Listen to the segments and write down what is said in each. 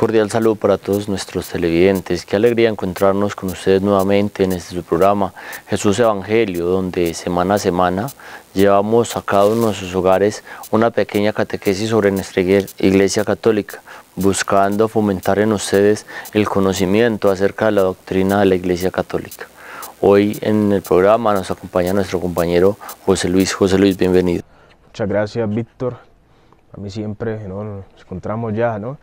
cordial saludo para todos nuestros televidentes. Qué alegría encontrarnos con ustedes nuevamente en este su programa Jesús Evangelio, donde semana a semana llevamos a cada uno de sus hogares una pequeña catequesis sobre nuestra Iglesia Católica, buscando fomentar en ustedes el conocimiento acerca de la doctrina de la Iglesia Católica. Hoy en el programa nos acompaña nuestro compañero José Luis. José Luis, bienvenido. Muchas gracias, Víctor. A mí siempre nos encontramos ya, ¿no?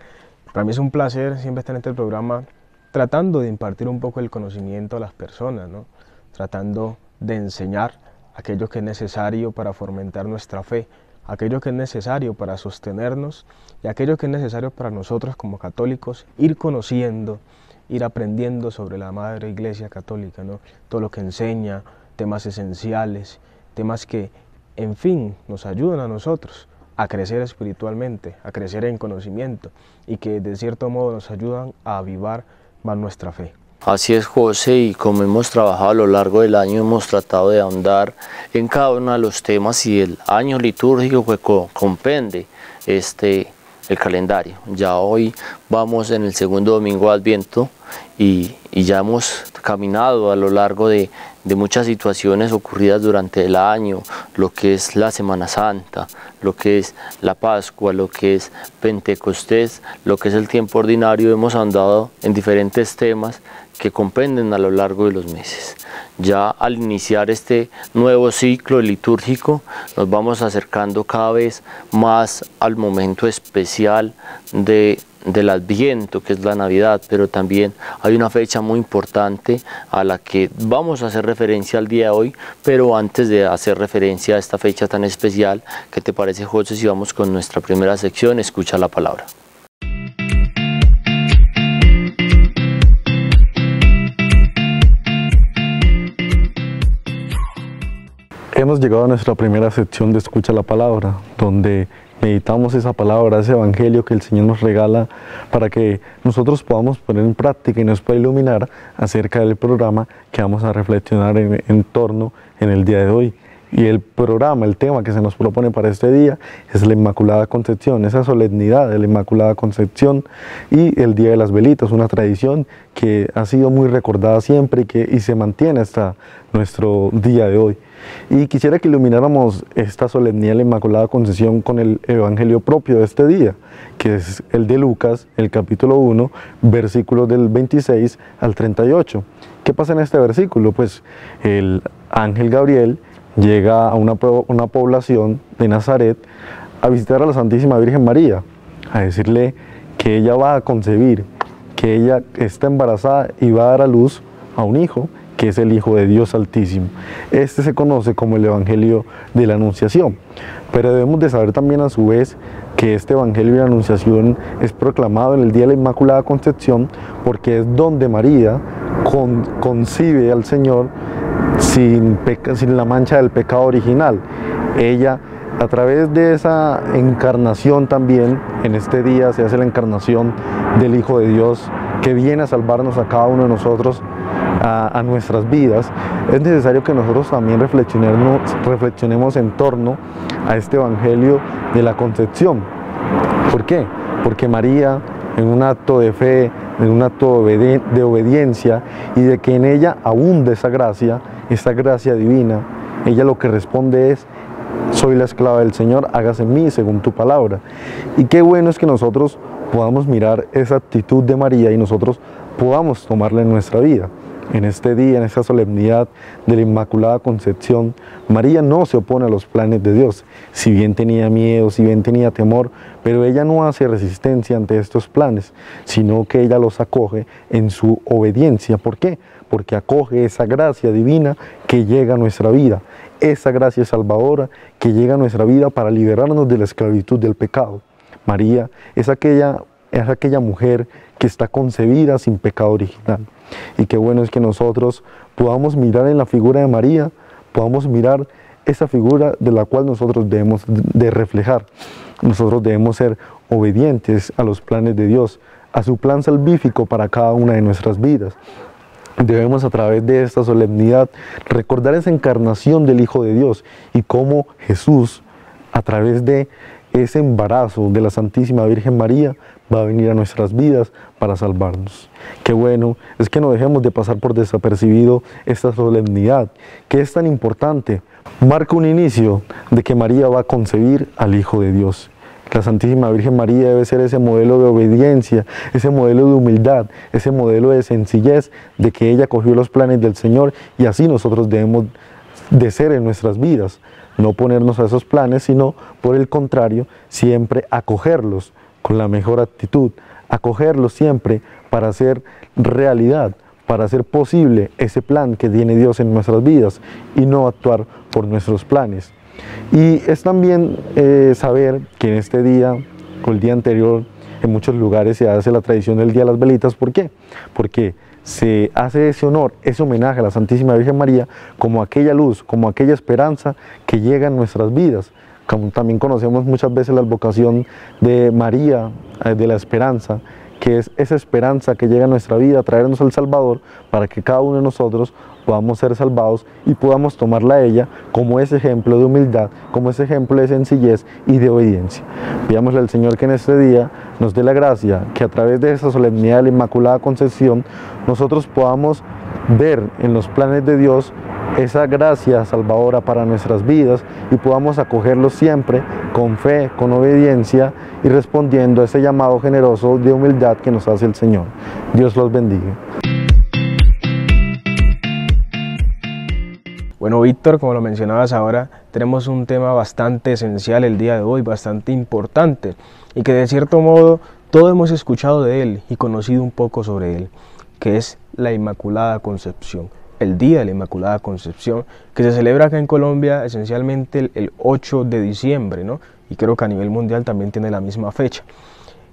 Para mí es un placer siempre estar en este programa tratando de impartir un poco el conocimiento a las personas, ¿no? Tratando de enseñar aquello que es necesario para fomentar nuestra fe, aquello que es necesario para sostenernos y aquello que es necesario para nosotros como católicos ir conociendo, ir aprendiendo sobre la Madre Iglesia Católica, ¿no? Todo lo que enseña, temas esenciales, temas que, en fin, nos ayudan a nosotros a crecer espiritualmente, a crecer en conocimiento y que de cierto modo nos ayudan a avivar más nuestra fe. Así es, José, y como hemos trabajado a lo largo del año, hemos tratado de ahondar en cada uno de los temas y el año litúrgico que comprende el calendario. Ya hoy vamos en el segundo domingo de Adviento y ya hemos caminado a lo largo de muchas situaciones ocurridas durante el año, lo que es la Semana Santa, lo que es la Pascua, lo que es Pentecostés, lo que es el tiempo ordinario. Hemos andado en diferentes temas que comprenden a lo largo de los meses. Ya al iniciar este nuevo ciclo litúrgico nos vamos acercando cada vez más al momento especial del Adviento, que es la Navidad, pero también hay una fecha muy importante a la que vamos a hacer referencia al día de hoy. Pero antes de hacer referencia a esta fecha tan especial, ¿qué te parece, José, si vamos con nuestra primera sección, Escucha la Palabra? Hemos llegado a nuestra primera sección de Escucha la Palabra, donde meditamos esa palabra, ese evangelio que el Señor nos regala para que nosotros podamos poner en práctica y nos pueda iluminar acerca del programa que vamos a reflexionar en torno en el día de hoy. Y el programa, el tema que se nos propone para este día es la Inmaculada Concepción, esa solemnidad de la Inmaculada Concepción y el Día de las Velitas, una tradición que ha sido muy recordada siempre y se mantiene hasta nuestro día de hoy. Y quisiera que ilumináramos esta solemnidad de la Inmaculada Concepción con el evangelio propio de este día, que es el de Lucas, el capítulo 1, versículos del 26 al 38. ¿Qué pasa en este versículo? Pues el ángel Gabriel llega a una población de Nazaret a visitar a la Santísima Virgen María, a decirle que ella va a concebir, que ella está embarazada y va a dar a luz a un hijo, que es el Hijo de Dios Altísimo. Este se conoce como el Evangelio de la Anunciación, pero debemos de saber también a su vez que este Evangelio de la Anunciación es proclamado en el Día de la Inmaculada Concepción, porque es donde María concibe al Señor sin la mancha del pecado original. Ella, a través de esa encarnación también, en este día se hace la encarnación del Hijo de Dios, que viene a salvarnos a cada uno de nosotros, a nuestras vidas. Es necesario que nosotros también reflexionemos en torno a este Evangelio de la Concepción. ¿Por qué? Porque María, en un acto de fe, en un acto de obediencia y de que en ella abunde esa gracia divina, ella lo que responde es: soy la esclava del Señor, hágase en mí según tu palabra. Y qué bueno es que nosotros podamos mirar esa actitud de María y nosotros podamos tomarla en nuestra vida. En este día, en esta solemnidad de la Inmaculada Concepción, María no se opone a los planes de Dios. Si bien tenía miedo, si bien tenía temor, pero ella no hace resistencia ante estos planes, sino que ella los acoge en su obediencia. ¿Por qué? Porque acoge esa gracia divina que llega a nuestra vida, esa gracia salvadora que llega a nuestra vida para liberarnos de la esclavitud del pecado. María es aquella mujer que está concebida sin pecado original. Y qué bueno es que nosotros podamos mirar en la figura de María, podamos mirar esa figura de la cual nosotros debemos de reflejar. Nosotros debemos ser obedientes a los planes de Dios, a su plan salvífico para cada una de nuestras vidas. Debemos, a través de esta solemnidad, recordar esa encarnación del Hijo de Dios y cómo Jesús, a través de ese embarazo de la Santísima Virgen María va a venir a nuestras vidas para salvarnos. Qué bueno es que no dejemos de pasar por desapercibido esta solemnidad, que es tan importante. Marca un inicio de que María va a concebir al Hijo de Dios. La Santísima Virgen María debe ser ese modelo de obediencia, ese modelo de humildad, ese modelo de sencillez, de que ella cogió los planes del Señor, y así nosotros debemos de ser en nuestras vidas. No ponernos a esos planes, sino por el contrario, siempre acogerlos con la mejor actitud, acogerlos siempre para hacer realidad, para hacer posible ese plan que tiene Dios en nuestras vidas y no actuar por nuestros planes. Y es también saber que en este día o el día anterior en muchos lugares se hace la tradición del Día de las Velitas. ¿Por qué? Porque se hace ese honor, ese homenaje a la Santísima Virgen María como aquella luz, como aquella esperanza que llega en nuestras vidas. Como también conocemos muchas veces la advocación de María, de la esperanza, que es esa esperanza que llega a nuestra vida a traernos al Salvador para que cada uno de nosotros podamos ser salvados y podamos tomarla a ella como ese ejemplo de humildad, como ese ejemplo de sencillez y de obediencia. Pidámosle al Señor que en este día nos dé la gracia, que a través de esa solemnidad de la Inmaculada Concepción nosotros podamos ver en los planes de Dios esa gracia salvadora para nuestras vidas y podamos acogerlo siempre con fe, con obediencia y respondiendo a ese llamado generoso de humildad que nos hace el Señor. Dios los bendiga. Bueno, Víctor, como lo mencionabas ahora, tenemos un tema bastante esencial el día de hoy, bastante importante, y que de cierto modo todos hemos escuchado de él y conocido un poco sobre él, que es la Inmaculada Concepción. El Día de la Inmaculada Concepción, que se celebra acá en Colombia esencialmente el 8 de diciembre, ¿no? Y creo que a nivel mundial también tiene la misma fecha.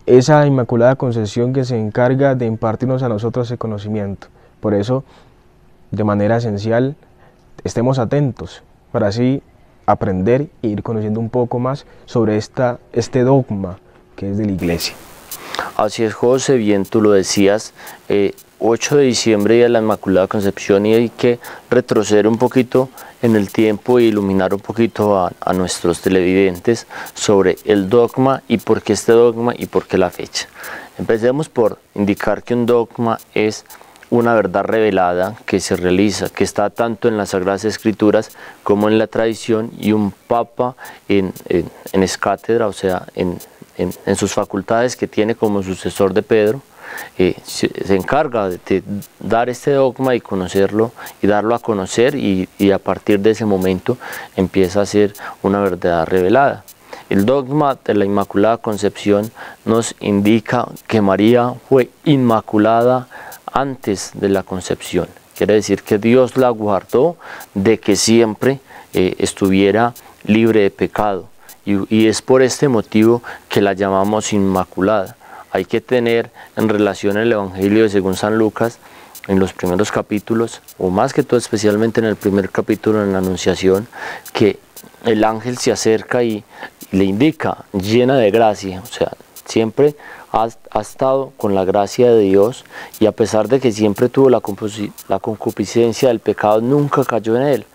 Esa Inmaculada Concepción que se encarga de impartirnos a nosotros ese conocimiento. Por eso, de manera esencial, estemos atentos para así aprender e ir conociendo un poco más sobre este dogma que es de la Iglesia. Así es, José, bien tú lo decías, 8 de diciembre, Día de la Inmaculada Concepción, y hay que retroceder un poquito en el tiempo e iluminar un poquito a nuestros televidentes sobre el dogma y por qué este dogma y por qué la fecha. Empecemos por indicar que un dogma es una verdad revelada que se realiza, que está tanto en las Sagradas Escrituras como en la tradición, y un papa en escátedra, o sea, en sus facultades que tiene como sucesor de Pedro, se encarga de dar este dogma y conocerlo y darlo a conocer, y a partir de ese momento empieza a ser una verdad revelada. El dogma de la Inmaculada Concepción nos indica que María fue inmaculada antes de la concepción. Quiere decir que Dios la guardó de que siempre estuviera libre de pecado, y es por este motivo que la llamamos Inmaculada. Hay que tener en relación el Evangelio según San Lucas, en los primeros capítulos, o más que todo especialmente en el primer capítulo, en la Anunciación, que el ángel se acerca y le indica, llena de gracia, o sea, siempre ha estado con la gracia de Dios, y a pesar de que siempre tuvo la concupiscencia del pecado, nunca cayó en él.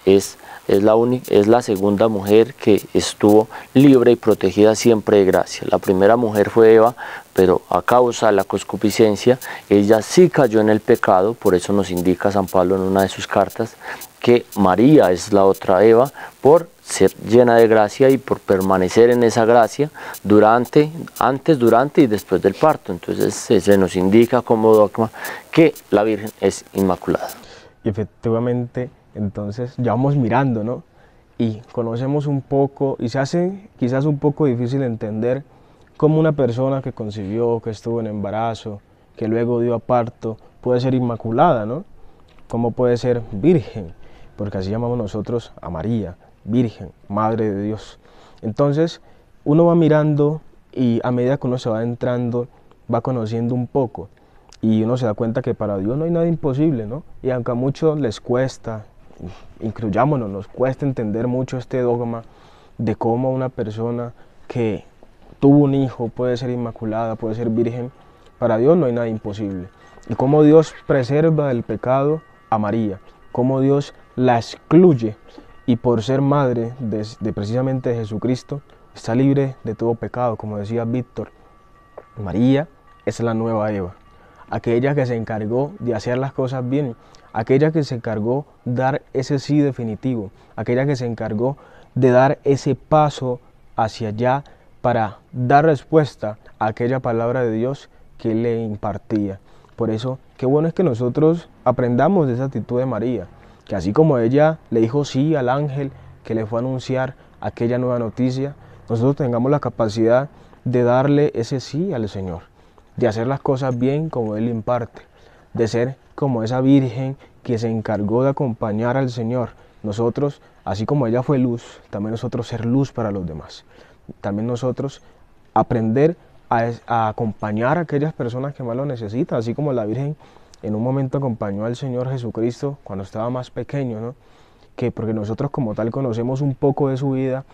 Es la segunda mujer que estuvo libre y protegida siempre de gracia. La primera mujer fue Eva, pero a causa de la concupiscencia, ella sí cayó en el pecado. Por eso nos indica San Pablo en una de sus cartas que María es la otra Eva, por ser llena de gracia y por permanecer en esa gracia antes, durante y después del parto. Entonces se nos indica como dogma que la Virgen es inmaculada. Y efectivamente, entonces ya vamos mirando, ¿no? Y conocemos un poco, y se hace quizás un poco difícil entender cómo una persona que concibió, que estuvo en embarazo, que luego dio a parto, puede ser inmaculada, ¿no? ¿Cómo puede ser virgen? Porque así llamamos nosotros a María, Virgen, Madre de Dios. Entonces, uno va mirando, y a medida que uno se va entrando, va conociendo un poco, y uno se da cuenta que para Dios no hay nada imposible, ¿no? Y aunque a muchos les cuesta, incluyámonos, nos cuesta entender mucho este dogma de cómo una persona que tuvo un hijo puede ser inmaculada, puede ser virgen, para Dios no hay nada imposible. Y cómo Dios preserva del pecado a María, cómo Dios la excluye, y por ser madre de precisamente de Jesucristo, está libre de todo pecado, como decía Víctor. María es la nueva Eva, aquella que se encargó de hacer las cosas bien, aquella que se encargó de dar ese sí definitivo, aquella que se encargó de dar ese paso hacia allá para dar respuesta a aquella palabra de Dios que Él le impartía. Por eso, qué bueno es que nosotros aprendamos de esa actitud de María, que así como ella le dijo sí al ángel que le fue a anunciar aquella nueva noticia, nosotros tengamos la capacidad de darle ese sí al Señor, de hacer las cosas bien como Él imparte, de ser como esa virgen que se encargó de acompañar al Señor. Nosotros, así como ella fue luz, también nosotros ser luz para los demás. También nosotros aprender a acompañar a aquellas personas que más lo necesitan, así como la Virgen en un momento acompañó al Señor Jesucristo cuando estaba más pequeño, ¿no? Que porque nosotros como tal conocemos un poco de su vida,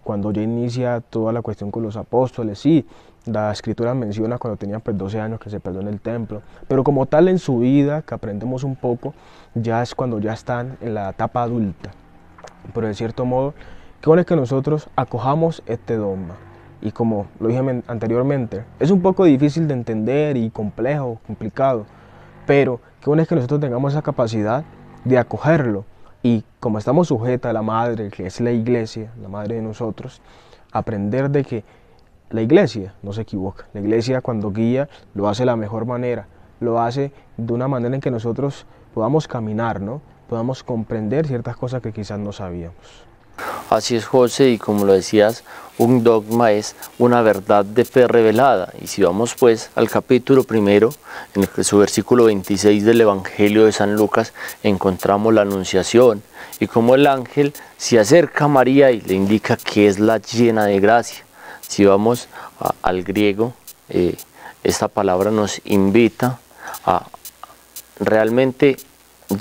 cuando ya inicia toda la cuestión con los apóstoles, sí, la Escritura menciona cuando tenía 12 años que se perdió en el templo, pero como tal en su vida, que aprendemos un poco, ya es cuando ya están en la etapa adulta. Pero de cierto modo, qué bueno es que nosotros acojamos este dogma. Y como lo dije anteriormente, es un poco difícil de entender y complejo, complicado, pero qué bueno es que nosotros tengamos esa capacidad de acogerlo. Y como estamos sujetas a la Madre, que es la Iglesia, la Madre de nosotros, aprender de que la Iglesia no se equivoca. La Iglesia cuando guía lo hace de la mejor manera, lo hace de una manera en que nosotros podamos caminar, ¿no? Podamos comprender ciertas cosas que quizás no sabíamos. Así es, José, y como lo decías, un dogma es una verdad de fe revelada. Y si vamos pues al capítulo primero, en su versículo 26 del Evangelio de San Lucas, encontramos la anunciación y cómo el ángel se acerca a María y le indica que es la llena de gracia. Si vamos al griego, esta palabra nos invita a realmente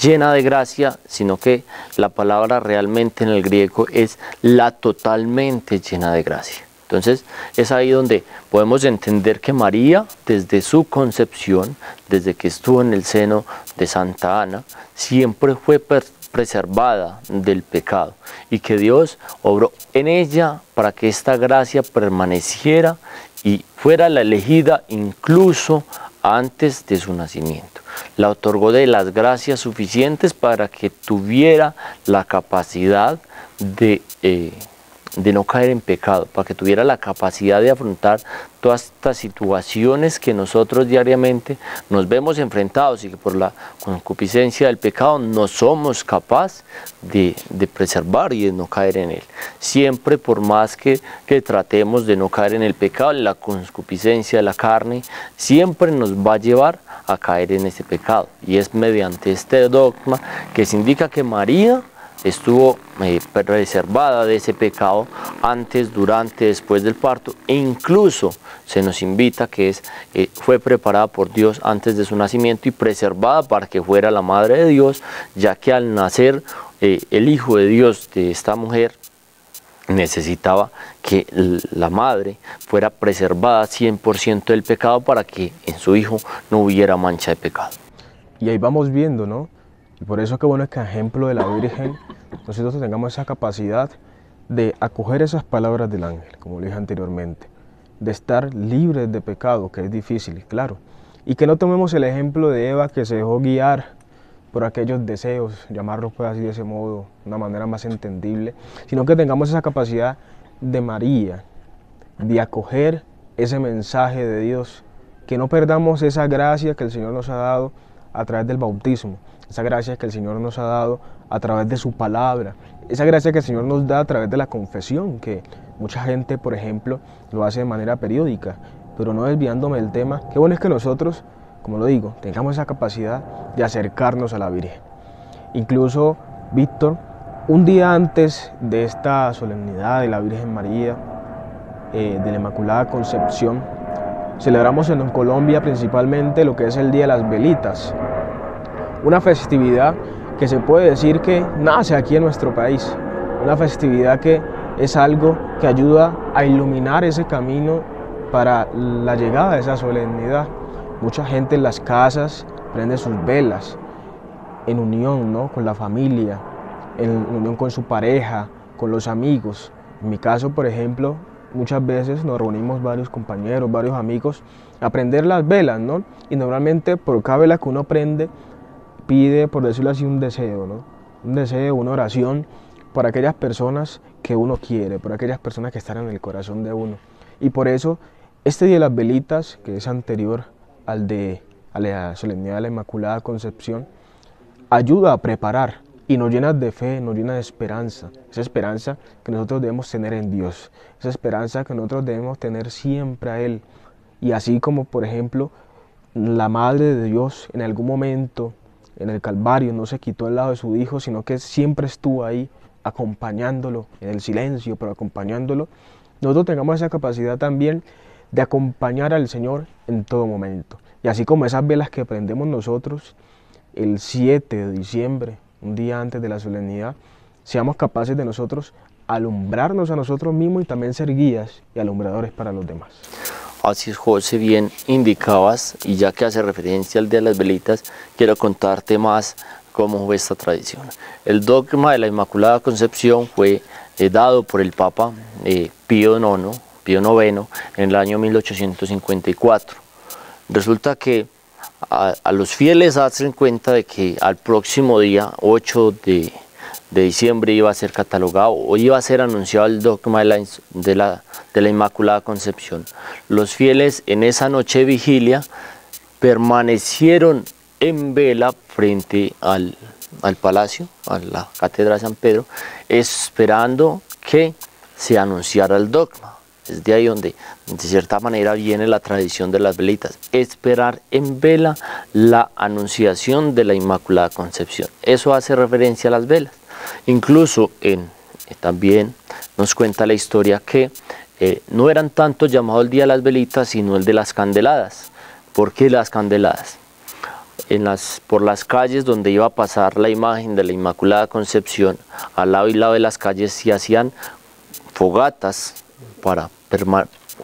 llena de gracia, sino que la palabra realmente en el griego es la totalmente llena de gracia. Entonces es ahí donde podemos entender que María, desde su concepción, desde que estuvo en el seno de Santa Ana, siempre fue preservada del pecado y que Dios obró en ella para que esta gracia permaneciera y fuera la elegida incluso antes de su nacimiento. La otorgó de las gracias suficientes para que tuviera la capacidad de no caer en pecado, para que tuviera la capacidad de afrontar todas estas situaciones que nosotros diariamente nos vemos enfrentados y que por la concupiscencia del pecado no somos capaces de preservar y de no caer en él. Siempre, por más que tratemos de no caer en el pecado, la concupiscencia de la carne siempre nos va a llevar a caer en ese pecado, y es mediante este dogma que se indica que María estuvo preservada de ese pecado antes, durante, después del parto, e incluso se nos invita que fue preparada por Dios antes de su nacimiento y preservada para que fuera la Madre de Dios, ya que al nacer el Hijo de Dios de esta mujer necesitaba que la madre fuera preservada 100% del pecado para que en su hijo no hubiera mancha de pecado. Y ahí vamos viendo, ¿no? Y por eso qué bueno es que a ejemplo de la Virgen nosotros tengamos esa capacidad de acoger esas palabras del ángel, como lo dije anteriormente, de estar libres de pecado, que es difícil, claro, y que no tomemos el ejemplo de Eva que se dejó guiar por aquellos deseos, llamarlos pues así de ese modo, una manera más entendible, sino que tengamos esa capacidad de María, de acoger ese mensaje de Dios, que no perdamos esa gracia que el Señor nos ha dado a través del bautismo, esa gracia que el Señor nos ha dado a través de su palabra, esa gracia que el Señor nos da a través de la confesión, que mucha gente, por ejemplo, lo hace de manera periódica, pero no desviándome del tema, qué bueno es que nosotros, como lo digo, tengamos esa capacidad de acercarnos a la Virgen. Incluso, Víctor, un día antes de esta solemnidad de la Virgen María, de la Inmaculada Concepción, celebramos en Colombia principalmente lo que es el Día de las Velitas, una festividad que se puede decir que nace aquí en nuestro país, una festividad que es algo que ayuda a iluminar ese camino para la llegada de esa solemnidad. Mucha gente en las casas prende sus velas en unión, ¿no?, con la familia, en unión con su pareja, con los amigos, En mi caso, por ejemplo, muchas veces nos reunimos varios compañeros, varios amigos, a prender las velas, ¿no? Y normalmente por cada vela que uno prende, pide, por decirlo así, un deseo, ¿no? Un deseo, una oración por aquellas personas que uno quiere, por aquellas personas que están en el corazón de uno. Y por eso, este Día de las Velitas, que es anterior a la solemnidad de la Inmaculada Concepción, ayuda a preparar y nos llena de fe, nos llena de esperanza. Esa esperanza que nosotros debemos tener en Dios, esa esperanza que nosotros debemos tener siempre a Él. Y así como, por ejemplo, la Madre de Dios en algún momento en el Calvario no se quitó al lado de su Hijo, sino que siempre estuvo ahí acompañándolo en el silencio, pero acompañándolo, nosotros tengamos esa capacidad también de acompañar al Señor en todo momento. Y así como esas velas que prendemos nosotros el 7 de diciembre, un día antes de la solemnidad, seamos capaces de nosotros alumbrarnos a nosotros mismos y también ser guías y alumbradores para los demás. Así es, José, bien indicabas, y ya que hace referencia al Día de las Velitas, quiero contarte más cómo fue esta tradición. El dogma de la Inmaculada Concepción fue dado por el Papa Pío IX en el año 1854. Resulta que a los fieles hacen cuenta de que al próximo día, 8 de diciembre, iba a ser catalogado o iba a ser anunciado el dogma de la Inmaculada Concepción. Los fieles en esa noche de vigilia permanecieron en vela frente al palacio, a la Catedral de San Pedro, esperando que se anunciara el dogma. Es de ahí donde, de cierta manera, viene la tradición de las velitas. Esperar en vela la anunciación de la Inmaculada Concepción. Eso hace referencia a las velas. Incluso también nos cuenta la historia que no eran tanto llamado el Día de las Velitas, sino el de las Candeladas. ¿Por qué las Candeladas? Por las calles donde iba a pasar la imagen de la Inmaculada Concepción, al lado y lado de las calles se hacían fogatas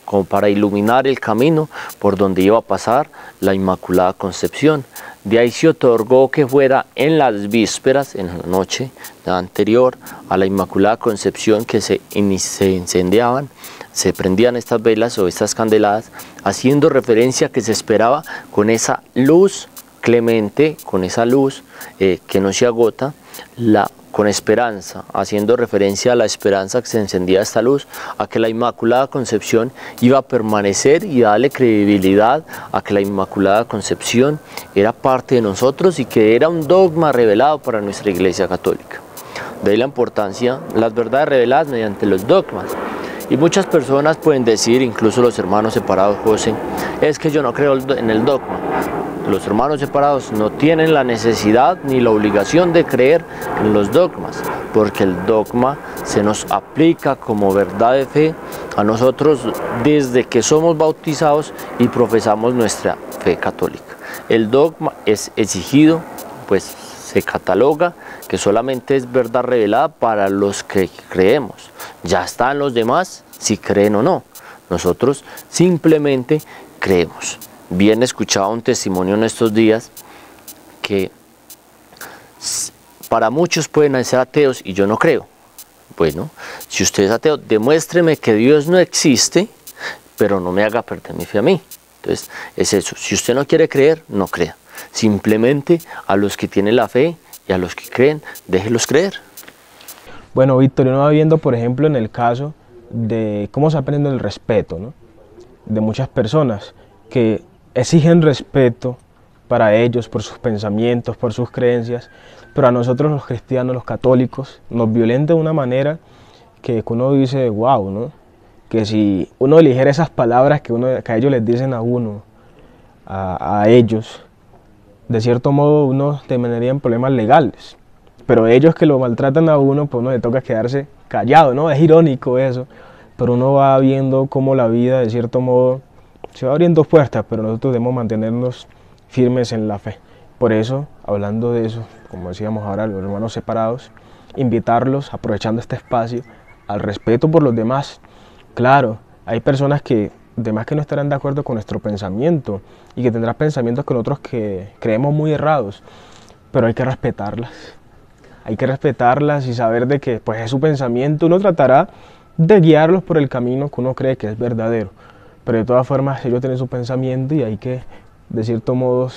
como para iluminar el camino por donde iba a pasar la Inmaculada Concepción. De ahí se otorgó que fuera en las vísperas, en la noche anterior a la Inmaculada Concepción, que se incendiaban, se prendían estas velas o estas candeladas, haciendo referencia que se esperaba con esa luz clemente, con esa luz que no se agota, con esperanza, haciendo referencia a la esperanza que se encendía esta luz, a que la Inmaculada Concepción iba a permanecer y darle credibilidad a que la Inmaculada Concepción era parte de nosotros y que era un dogma revelado para nuestra Iglesia Católica. De ahí la importancia, las verdades reveladas mediante los dogmas. Y muchas personas pueden decir, incluso los hermanos separados, José, es que yo no creo en el dogma. Los hermanos separados no tienen la necesidad ni la obligación de creer en los dogmas, porque el dogma se nos aplica como verdad de fe a nosotros desde que somos bautizados y profesamos nuestra fe católica. El dogma es exigido, pues se cataloga que solamente es verdad revelada para los que creemos. Ya están los demás si creen o no. Nosotros simplemente creemos. Bien escuchaba un testimonio en estos días que para muchos pueden ser ateos y yo no creo. Bueno, si usted es ateo, demuéstreme que Dios no existe, pero no me haga perder mi fe a mí. Entonces, es eso. Si usted no quiere creer, no crea. Simplemente a los que tienen la fe y a los que creen, déjenlos creer. Bueno, Víctor, uno va viendo, por ejemplo, en el caso de cómo se aprende el respeto, ¿no?, de muchas personas que exigen respeto para ellos por sus pensamientos, por sus creencias, pero a nosotros los cristianos, los católicos, nos violentan de una manera que uno dice, wow, ¿no? Que si uno eligiera esas palabras que a ellos les dicen a uno, a ellos, de cierto modo uno terminaría en problemas legales, pero ellos que lo maltratan a uno, pues uno le toca quedarse callado, ¿no? Es irónico eso, pero uno va viendo cómo la vida, de cierto modo, se va abriendo puertas, pero nosotros debemos mantenernos firmes en la fe. Por eso, hablando de eso, como decíamos ahora, los hermanos separados, invitarlos, aprovechando este espacio, al respeto por los demás. Claro, hay personas que no estarán de acuerdo con nuestro pensamiento y que tendrán pensamientos con otros que creemos muy errados, pero hay que respetarlas. Hay que respetarlas y saber de que pues, es su pensamiento. Uno tratará de guiarlos por el camino que uno cree que es verdadero. Pero de todas formas ellos tienen su pensamiento y hay que, de cierto modo,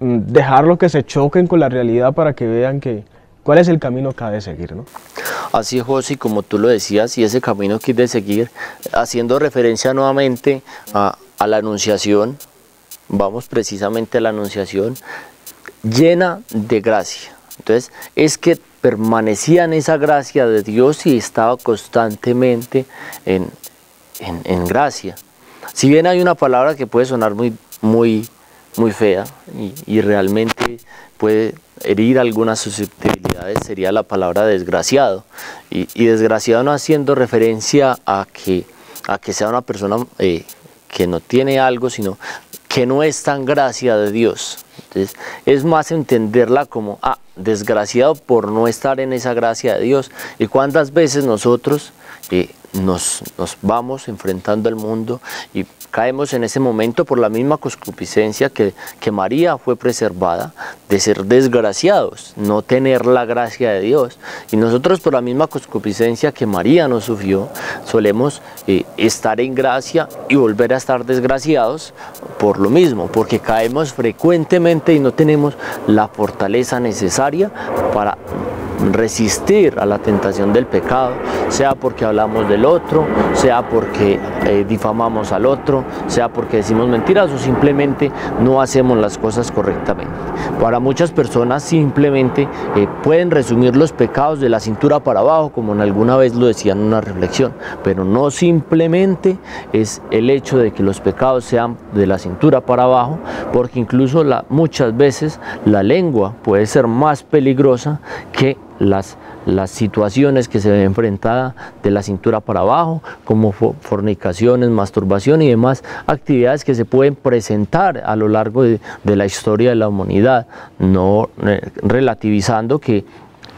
dejarlos que se choquen con la realidad para que vean cuál es el camino que ha de seguir, ¿no? Así es, José, como tú lo decías, y ese camino que hay de seguir, haciendo referencia nuevamente a la Anunciación, vamos precisamente a la Anunciación, llena de gracia. Entonces, es que permanecía en esa gracia de Dios y estaba constantemente en gracia. Si bien hay una palabra que puede sonar muy fea y realmente puede herir algunas susceptibilidades, sería la palabra desgraciado. Y desgraciado no haciendo referencia a que sea una persona que no tiene algo, sino que no está en gracia de Dios. Entonces, es más entenderla como desgraciado por no estar en esa gracia de Dios. Y cuántas veces nosotros nos vamos enfrentando al mundo y caemos en ese momento por la misma concupiscencia que María fue preservada, de ser desgraciados, no tener la gracia de Dios. Y nosotros por la misma concupiscencia que María nos sufrió, solemos estar en gracia y volver a estar desgraciados por lo mismo, porque caemos frecuentemente y no tenemos la fortaleza necesaria para resistir a la tentación del pecado, sea porque hablamos del otro, sea porque difamamos al otro, sea porque decimos mentiras o simplemente no hacemos las cosas correctamente. Para muchas personas simplemente pueden resumir los pecados de la cintura para abajo, como alguna vez lo decía en una reflexión, pero no simplemente es el hecho de que los pecados sean de la cintura para abajo, porque incluso muchas veces la lengua puede ser más peligrosa que las situaciones que se ven enfrentadas de la cintura para abajo, como fornicaciones, masturbación y demás actividades que se pueden presentar a lo largo de la historia de la humanidad, no relativizando que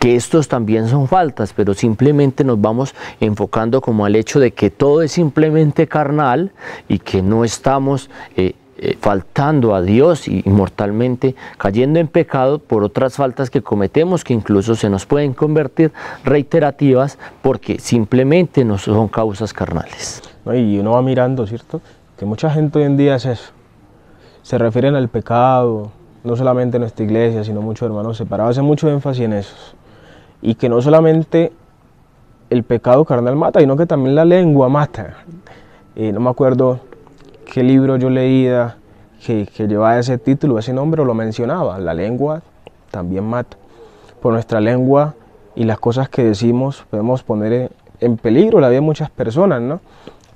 estos también son faltas, pero simplemente nos vamos enfocando como al hecho de que todo es simplemente carnal y que no estamos faltando a Dios y mortalmente cayendo en pecado por otras faltas que cometemos, que incluso se nos pueden convertir reiterativas porque simplemente no son causas carnales. Y uno va mirando, ¿cierto?, que mucha gente hoy en día es eso, se refieren al pecado, no solamente en nuestra iglesia, sino muchos hermanos separados, hacen mucho énfasis en eso, y que no solamente el pecado carnal mata, sino que también la lengua mata. No me acuerdo qué libro yo leía que llevaba ese título, ese nombre, o lo mencionaba. La lengua también mata. Por nuestra lengua y las cosas que decimos podemos poner en peligro la vida de muchas personas, ¿no?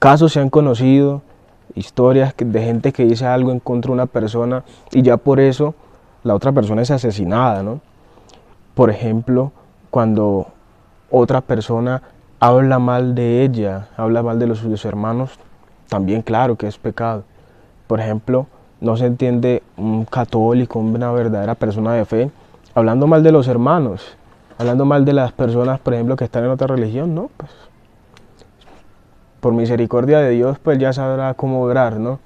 Casos se han conocido, historias de gente que dice algo en contra de una persona y ya por eso la otra persona es asesinada, ¿no? Por ejemplo, cuando otra persona habla mal de ella, habla mal de sus hermanos, también claro que es pecado. Por ejemplo, no se entiende un católico, una verdadera persona de fe, hablando mal de los hermanos, hablando mal de las personas, por ejemplo, que están en otra religión, ¿no? Pues, por misericordia de Dios, pues ya sabrá cómo obrar, ¿no?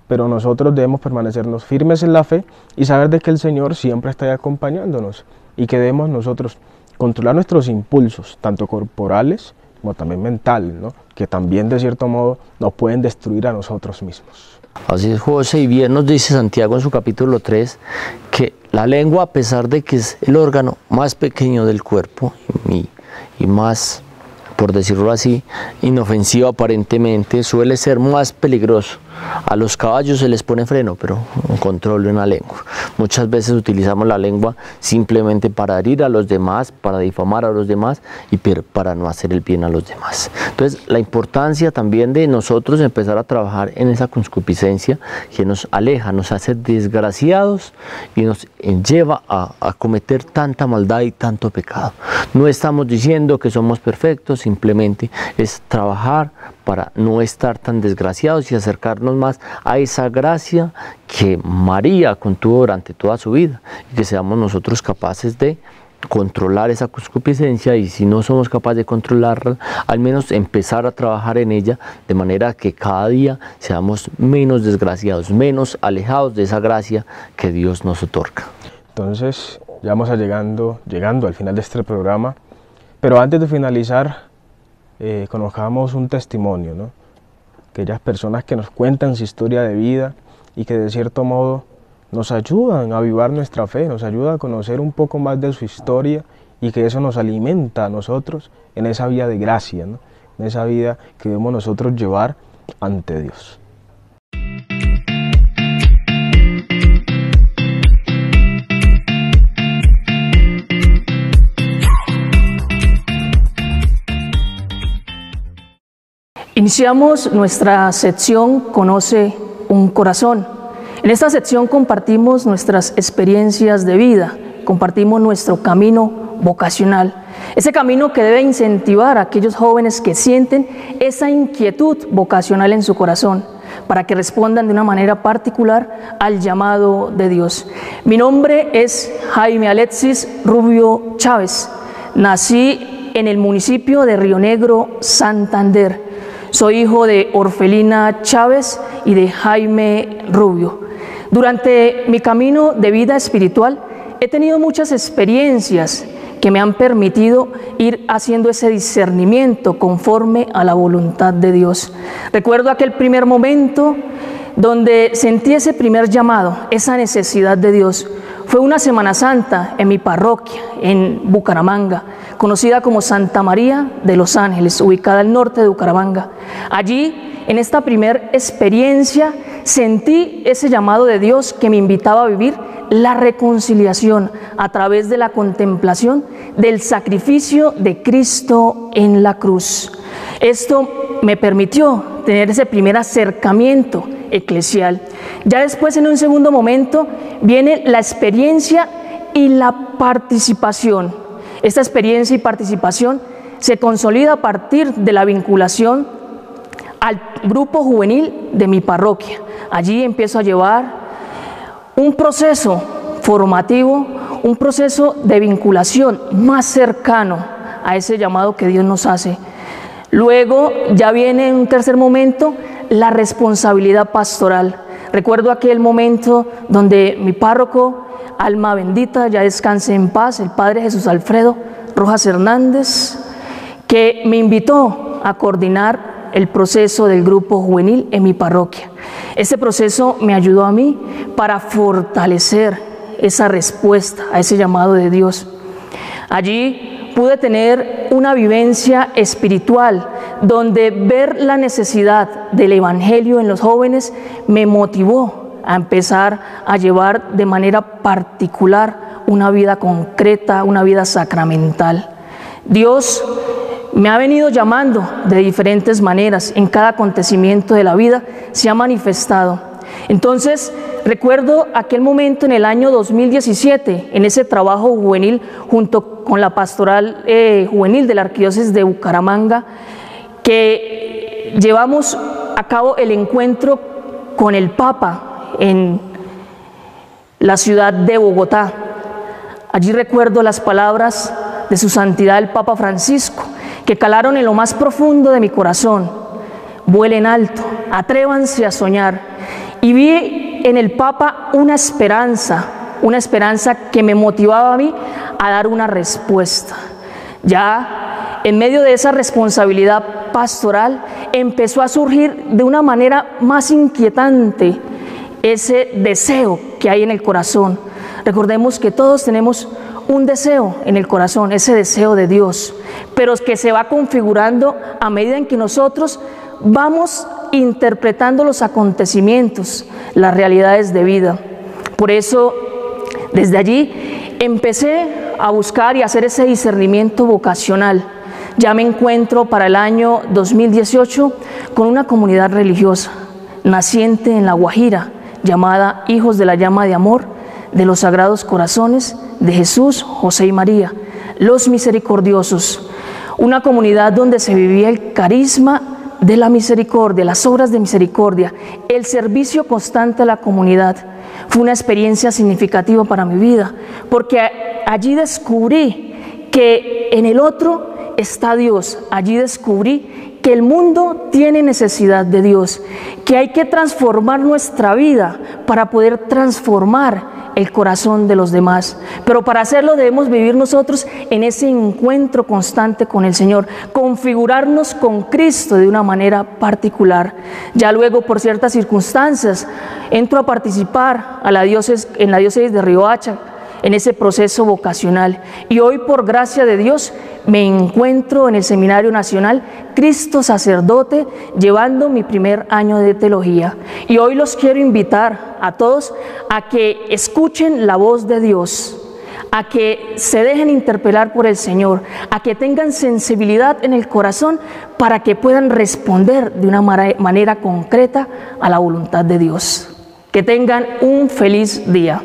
Pero nosotros debemos permanecernos firmes en la fe y saber de que el Señor siempre está ahí acompañándonos y que debemos nosotros controlar nuestros impulsos, tanto corporales como también mentales, ¿no? Que también de cierto modo nos pueden destruir a nosotros mismos. Así es, José, y bien nos dice Santiago en su capítulo 3 que la lengua, a pesar de que es el órgano más pequeño del cuerpo y más, por decirlo así, inofensivo aparentemente, suele ser más peligroso. A los caballos se les pone freno, pero un control de una lengua. Muchas veces utilizamos la lengua simplemente para herir a los demás, para difamar a los demás y para no hacer el bien a los demás. Entonces, la importancia también de nosotros empezar a trabajar en esa concupiscencia que nos aleja, nos hace desgraciados y nos lleva a cometer tanta maldad y tanto pecado. No estamos diciendo que somos perfectos, simplemente es trabajar para no estar tan desgraciados y acercarnos más a esa gracia que María contuvo durante toda su vida y que seamos nosotros capaces de controlar esa concupiscencia, y si no somos capaces de controlarla, al menos empezar a trabajar en ella de manera que cada día seamos menos desgraciados, menos alejados de esa gracia que Dios nos otorga. Entonces ya vamos llegando al final de este programa, pero antes de finalizar conozcamos un testimonio, ¿no? Aquellas personas que nos cuentan su historia de vida y que de cierto modo nos ayudan a avivar nuestra fe, nos ayuda a conocer un poco más de su historia y que eso nos alimenta a nosotros en esa vida de gracia, ¿no? En esa vida que debemos nosotros llevar ante Dios. Iniciamos nuestra sección Conoce un corazón. En esta sección compartimos nuestras experiencias de vida, compartimos nuestro camino vocacional, ese camino que debe incentivar a aquellos jóvenes que sienten esa inquietud vocacional en su corazón, para que respondan de una manera particular al llamado de Dios. Mi nombre es Jaime Alexis Rubio Chávez, nací en el municipio de Río Negro, Santander. Soy hijo de Orfelina Chávez y de Jaime Rubio. Durante mi camino de vida espiritual he tenido muchas experiencias que me han permitido ir haciendo ese discernimiento conforme a la voluntad de Dios. Recuerdo aquel primer momento donde sentí ese primer llamado, esa necesidad de Dios. Fue una Semana Santa en mi parroquia, en Bucaramanga, conocida como Santa María de los Ángeles, ubicada al norte de Bucaramanga. Allí, en esta primera experiencia, sentí ese llamado de Dios que me invitaba a vivir la reconciliación a través de la contemplación del sacrificio de Cristo en la cruz. Esto me permitió tener ese primer acercamiento eclesial. Ya después, en un segundo momento, viene la experiencia y la participación. Esta experiencia y participación se consolida a partir de la vinculación al grupo juvenil de mi parroquia. Allí empiezo a llevar un proceso formativo, un proceso de vinculación más cercano a ese llamado que Dios nos hace. Luego ya viene en un tercer momento la responsabilidad pastoral. Recuerdo aquel momento donde mi párroco, alma bendita, ya descanse en paz, el padre Jesús Alfredo Rojas Hernández, que me invitó a coordinar el proceso del grupo juvenil en mi parroquia. Ese proceso me ayudó a mí para fortalecer esa respuesta a ese llamado de Dios. Allí pude tener una vivencia espiritual donde ver la necesidad del evangelio en los jóvenes me motivó a empezar a llevar de manera particular una vida concreta, una vida sacramental. Dios me ha venido llamando de diferentes maneras, en cada acontecimiento de la vida se ha manifestado. Entonces, recuerdo aquel momento en el año 2017, en ese trabajo juvenil junto con la pastoral juvenil de la Arquidiócesis de Bucaramanga, que llevamos a cabo el encuentro con el Papa en la ciudad de Bogotá. Allí recuerdo las palabras de su santidad el Papa Francisco, que calaron en lo más profundo de mi corazón. Vuelen alto, atrévanse a soñar. Y vi en el Papa una esperanza que me motivaba a mí a dar una respuesta. Ya en medio de esa responsabilidad pastoral empezó a surgir de una manera más inquietante ese deseo que hay en el corazón. Recordemos que todos tenemos un deseo en el corazón, ese deseo de Dios, pero que se va configurando a medida en que nosotros vamos interpretando los acontecimientos, las realidades de vida. Por eso, desde allí, empecé a buscar y hacer ese discernimiento vocacional. Ya me encuentro para el año 2018 con una comunidad religiosa naciente en La Guajira, llamada Hijos de la Llama de Amor de los Sagrados Corazones de Jesús, José y María, los misericordiosos. Una comunidad donde se vivía el carisma de la misericordia, las obras de misericordia, el servicio constante a la comunidad. Fue una experiencia significativa para mi vida, porque allí descubrí que en el otro está Dios. Allí descubrí que el mundo tiene necesidad de Dios, que hay que transformar nuestra vida para poder transformar el corazón de los demás. Pero para hacerlo debemos vivir nosotros en ese encuentro constante con el Señor, configurarnos con Cristo de una manera particular. Ya luego, por ciertas circunstancias, entro a participar en la diócesis de Riohacha, en ese proceso vocacional. Y hoy, por gracia de Dios, me encuentro en el Seminario Nacional Cristo Sacerdote, llevando mi primer año de teología. Y hoy los quiero invitar a todos a que escuchen la voz de Dios, a que se dejen interpelar por el Señor, a que tengan sensibilidad en el corazón para que puedan responder de una manera concreta a la voluntad de Dios. Que tengan un feliz día.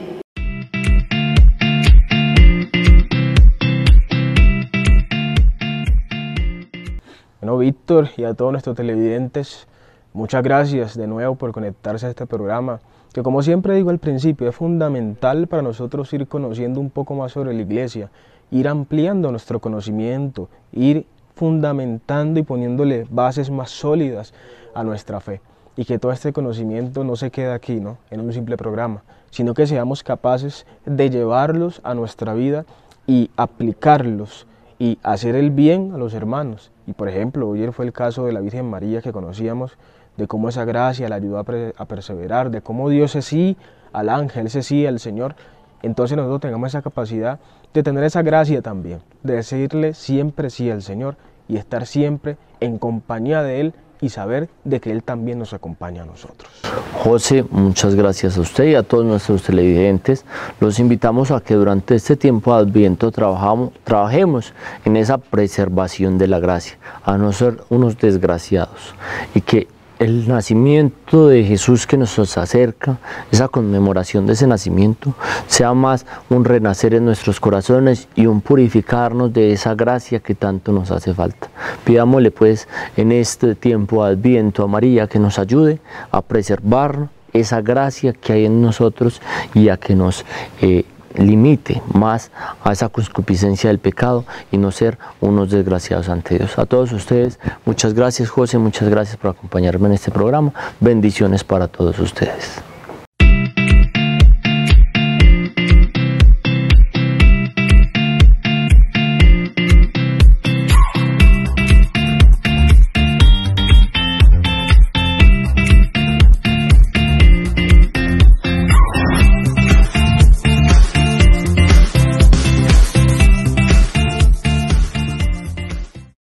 Bueno, Víctor, y a todos nuestros televidentes, muchas gracias de nuevo por conectarse a este programa, que como siempre digo al principio, es fundamental para nosotros ir conociendo un poco más sobre la Iglesia, ir ampliando nuestro conocimiento, ir fundamentando y poniéndole bases más sólidas a nuestra fe, y que todo este conocimiento no se quede aquí, ¿no?, en un simple programa, sino que seamos capaces de llevarlos a nuestra vida y aplicarlos y hacer el bien a los hermanos. Y por ejemplo, ayer fue el caso de la Virgen María que conocíamos, de cómo esa gracia la ayudó a perseverar, de cómo dio ese sí al ángel, ese sí al Señor. Entonces nosotros tengamos esa capacidad de tener esa gracia también, de decirle siempre sí al Señor y estar siempre en compañía de Él y saber de que Él también nos acompaña a nosotros. José, muchas gracias a usted y a todos nuestros televidentes. Los invitamos a que durante este tiempo de Adviento trabajemos en esa preservación de la gracia, a no ser unos desgraciados, y que el nacimiento de Jesús que nos acerca, esa conmemoración de ese nacimiento, sea más un renacer en nuestros corazones y un purificarnos de esa gracia que tanto nos hace falta. Pidámosle pues en este tiempo de Adviento a María que nos ayude a preservar esa gracia que hay en nosotros y a que nos limite más a esa concupiscencia del pecado y no ser unos desgraciados ante Dios. A todos ustedes, muchas gracias José, muchas gracias por acompañarme en este programa. Bendiciones para todos ustedes.